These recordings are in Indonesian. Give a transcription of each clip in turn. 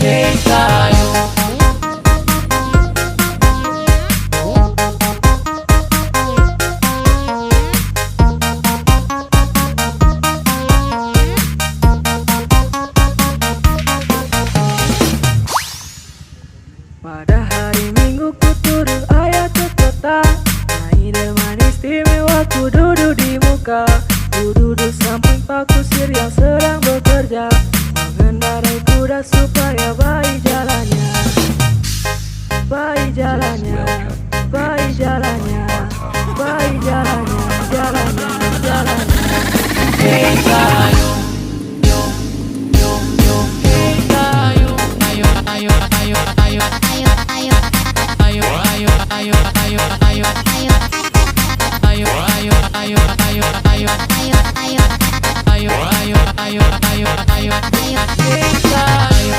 Kayo. Pada hari Minggu ku turun ayah ke kota, minuman istimewa ku duduk di muka. Ku duduk samping Pak Kusir yang sedang bekerja, mengendarai kuda supaya baik jalannya. Baik jalannya, baik jalannya, baik jalannya, jalannya, jalannya. Kayo. Yo, yo, yo. Kayo. Ayo, ayo, ayo, ayo. Ayo, ayo, ayo, ayo, ayo, ayo, ayo. Ayo, ayo, ayo, ayo, ayo. Ayo, ayo, ayo, ayo, ayo. Kayo.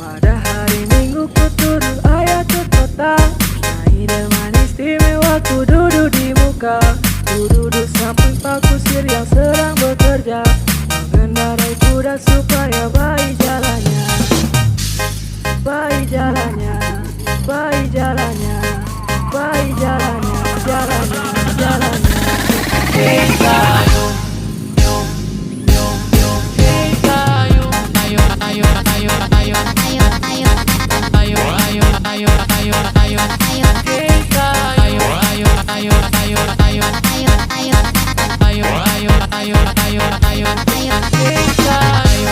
Pada hari Minggu ku turun ayah ke kota, minuman istimewa ku duduk di muka. Ku duduk samping Pak Kusir yang sedang bekerja, mengendarai kuda supaya baik jalannya. Baik jalannya, baik jalannya, baik jalannya, jalannya, jalannya. Kayo. Yo, yo, yo. Kayo. Ayo, ayo, ayo, ayo. Ayo, ayo, ayo, ayo, ayo, ayo. Ayo, ayo, ayo, ayo, ayo. Ayo, ayo, ayo, ayo, ayo. Kayo.